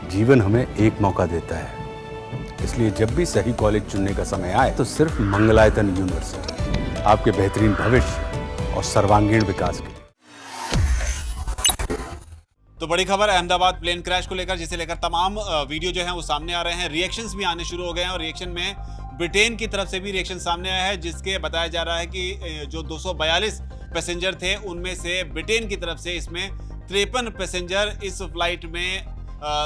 जीवन हमें एक मौका देता है, इसलिए जब भी सही कॉलेज चुनने का समय आए तो सिर्फ मंगलायतन यूनिवर्सिटी आपके बेहतरीन भविष्य और सर्वांगीण विकास के लिए। तो बड़ी खबर अहमदाबाद प्लेन क्रैश को लेकर, जिसे लेकर तमाम वीडियो जो हैं वो सामने आ रहे हैं, रिएक्शंस भी आने शुरू हो गए हैं और रिएक्शन में ब्रिटेन की तरफ से भी रिएक्शन सामने आया है, जिसके बताया जा रहा है कि जो 242 पैसेंजर थे उनमें से ब्रिटेन की तरफ से इसमें 53 पैसेंजर इस फ्लाइट में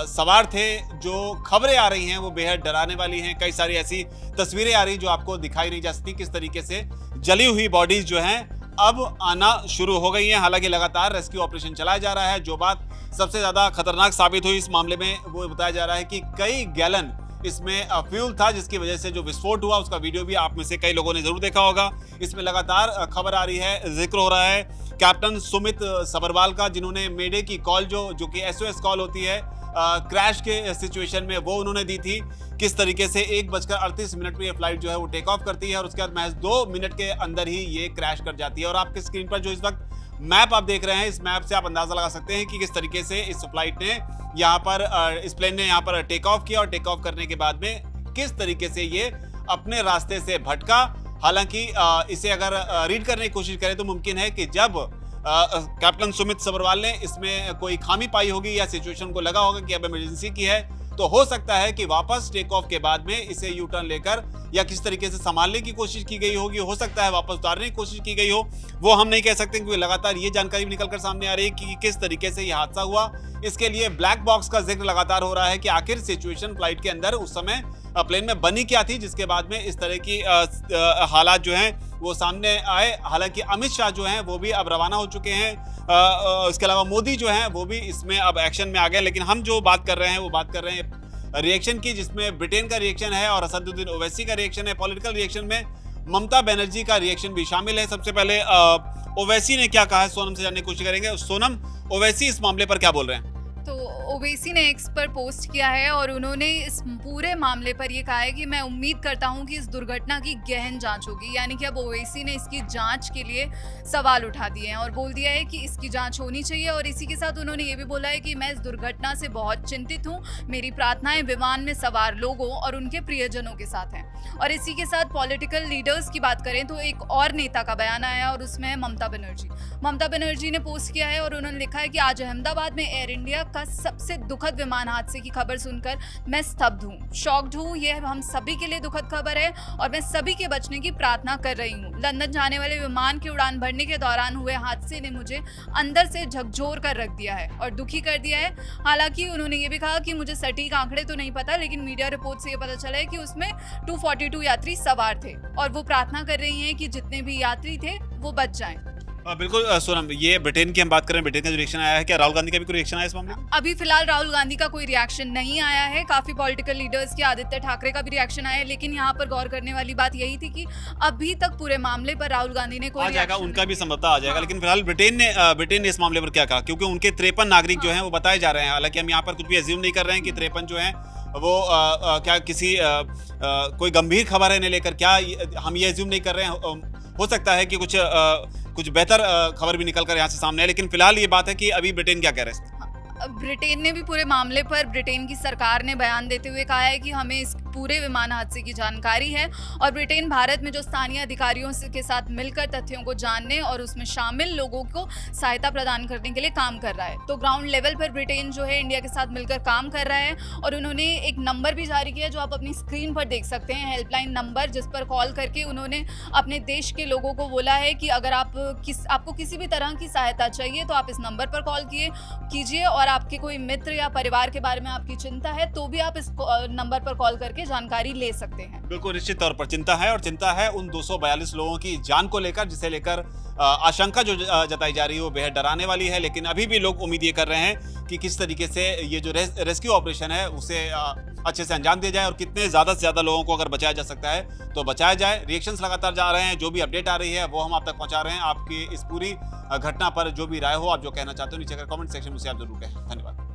सवार थे। जो खबरें आ रही हैं वो बेहद डराने वाली हैं। कई सारी ऐसी तस्वीरें आ रही जो आपको दिखाई नहीं जा सकती, किस तरीके से जली हुई बॉडीज जो हैं अब आना शुरू हो गई हैं। हालांकि लगातार रेस्क्यू ऑपरेशन चलाया जा रहा है। जो बात सबसे ज्यादा खतरनाक साबित हुई इस मामले में वो बताया जा रहा है कि कई गैलन इसमें फ्यूल था, जिसकी वजह से जो विस्फोट हुआ उसका वीडियो भी आप में से कई लोगों ने जरूर देखा होगा। इसमें लगातार खबर आ रही है, जिक्र हो रहा है कैप्टन सुमित सबरवाल का, जिन्होंने मेडे की कॉल जो कि एसओएस कॉल होती है क्रैश के सिचुएशन में, वो उन्होंने दी थी। किस तरीके से 1:38 में ये फ्लाइट जो है वो टेक ऑफ करती है और उसके बाद महज 2 मिनट के अंदर ही ये क्रैश कर जाती है। और आपके स्क्रीन पर जो इस वक्त मैप आप देख रहे हैं, इस मैप से आप अंदाजा लगा सकते हैं कि किस तरीके से इस फ्लाइट ने यहाँ पर इस प्लेन ने यहाँ पर टेक ऑफ किया और टेक ऑफ करने के बाद में किस तरीके से ये अपने रास्ते से भटका। हालांकि इसे अगर रीड करने की कोशिश करें तो मुमकिन है कि जब कैप्टन सुमित सबरवाल ने इसमें कोई खामी पाई होगी या सिचुएशन को लगा होगा कि अब इमरजेंसी की है, तो हो सकता है कि वापस टेक ऑफ के बाद में इसे यू टर्न लेकर या किस तरीके से संभालने की कोशिश की गई होगी, हो सकता है वापस उतारने की कोशिश की गई हो। वो हम नहीं कह सकते, क्योंकि लगातार ये जानकारी भी निकलकर सामने आ रही है कि किस तरीके से ये हादसा हुआ। इसके लिए ब्लैक बॉक्स का जिक्र लगातार हो रहा है कि आखिर सिचुएशन फ्लाइट के अंदर उस समय प्लेन में बनी क्या थी, जिसके बाद में इस तरह की हालात जो हैं वो सामने आए। हालांकि अमित शाह जो हैं वो भी अब रवाना हो चुके हैं, इसके अलावा मोदी जो हैं वो भी इसमें अब एक्शन में आ गए। लेकिन हम जो बात कर रहे हैं वो बात कर रहे हैं रिएक्शन की, जिसमें ब्रिटेन का रिएक्शन है और असदुद्दीन ओवैसी का रिएक्शन है। पॉलिटिकल रिएक्शन में ममता बनर्जी का रिएक्शन भी शामिल है। सबसे पहले ओवैसी ने क्या कहा है, सोनम से जानने की कोशिश करेंगे। सोनम, ओवैसी इस मामले पर क्या बोल रहे हैं? तो ओवैसी ने एक्स पर पोस्ट किया है और उन्होंने इस पूरे मामले पर ये कहा है कि मैं उम्मीद करता हूं कि इस दुर्घटना की गहन जांच होगी। यानी कि अब ओवैसी ने इसकी जांच के लिए सवाल उठा दिए हैं और बोल दिया है कि इसकी जांच होनी चाहिए। और इसी के साथ उन्होंने ये भी बोला है कि मैं इस दुर्घटना से बहुत चिंतित हूं, मेरी प्रार्थनाएं विमान में सवार लोगों और उनके प्रियजनों के साथ हैं। और इसी के साथ पॉलिटिकल लीडर्स की बात करें तो एक और नेता का बयान आया और उसमें है ममता बनर्जी ने पोस्ट किया है और उन्होंने लिखा है कि आज अहमदाबाद में एयर इंडिया का सबसे दुखद विमान हादसे की खबर सुनकर मैं स्तब्ध हूँ, शॉक्ड हूँ। यह हम सभी के लिए दुखद खबर है और मैं सभी के बचने की प्रार्थना कर रही हूँ। लंदन जाने वाले विमान की उड़ान भरने के दौरान हुए हादसे ने मुझे अंदर से झकझोर कर रख दिया है और दुखी कर दिया है। हालांकि उन्होंने ये भी कहा कि मुझे सटीक आंकड़े तो नहीं पता, लेकिन मीडिया रिपोर्ट से ये पता चला है कि उसमें 242 यात्री सवार थे और वो प्रार्थना कर रही हैं कि जितने भी यात्री थे वो बच जाएं। बिल्कुल सोनम, ये ब्रिटेन की हम बात करें, ब्रिटेन का जो रिएक्शन आया है, क्या राहुल गांधी का भी कोई रिएक्शन आया इस मामले में? अभी फिलहाल राहुल गांधी का कोई रिएक्शन नहीं आया है। काफी पॉलिटिकल लीडर्स के, आदित्य ठाकरे का भी रिएक्शन आया है, लेकिन यहाँ पर गौर करने वाली बात यही थी कि अभी तक पूरे मामले पर राहुल गांधी ने कोई आ जाएगा, उनका भी संभवतः आ जाएगा। लेकिन फिलहाल ब्रिटेन ने इस मामले पर क्या कहा, क्योंकि उनके 53 नागरिक जो हैं वो बताए जा रहे हैं। हालांकि हम यहाँ पर कुछ भी एज्यूम नहीं कर रहे हैं कि 53 जो हैं वो क्या किसी कोई गंभीर खबर है इन्हें लेकर, क्या हम ये एज्यूम नहीं कर रहे हैं। हो सकता है कि कुछ बेहतर खबर भी निकल कर यहाँ से सामने है। लेकिन फिलहाल ये बात है कि अभी ब्रिटेन क्या कह रहे हैं? ब्रिटेन ने भी पूरे मामले पर ब्रिटेन की सरकार ने बयान देते हुए कहा है कि हमें इस पूरे विमान हादसे की जानकारी है और ब्रिटेन भारत में जो स्थानीय अधिकारियों के साथ मिलकर तथ्यों को जानने और उसमें शामिल लोगों को सहायता प्रदान करने के लिए काम कर रहा है। तो ग्राउंड लेवल पर ब्रिटेन जो है इंडिया के साथ मिलकर काम कर रहा है और उन्होंने एक नंबर भी जारी किया जो आप अपनी स्क्रीन पर देख सकते हैं, हेल्पलाइन नंबर, जिस पर कॉल करके उन्होंने अपने देश के लोगों को बोला है कि अगर आपको किसी भी तरह की सहायता चाहिए तो आप इस नंबर पर कॉल कीजिए और आपके कोई मित्र या परिवार के बारे में आपकी चिंता है तो भी आप इस नंबर पर कॉल करके जानकारी ले सकते हैं। बिल्कुल, निश्चित तौर पर चिंता है, और चिंता है उन 242 लोगों की जान को लेकर, जिसे लेकर आशंका जो जताई जा रही है वो बेहद डराने वाली है। लेकिन अभी भी लोग उम्मीद ये कर रहे हैं कि किस तरीके से ये जो रेस्क्यू ऑपरेशन है उसे अच्छे से अंजाम दिया जाए और कितने ज़्यादा से ज़्यादा लोगों को अगर बचाया जा सकता है तो बचाया जाए। रिएक्शंस लगातार जा रहे हैं, जो भी अपडेट आ रही है वो हम आप तक पहुंचा रहे हैं। आपकी इस पूरी घटना पर जो भी राय हो, आप जो कहना चाहते हो नीचे कमेंट सेक्शन में से आप जरूर कहें। धन्यवाद।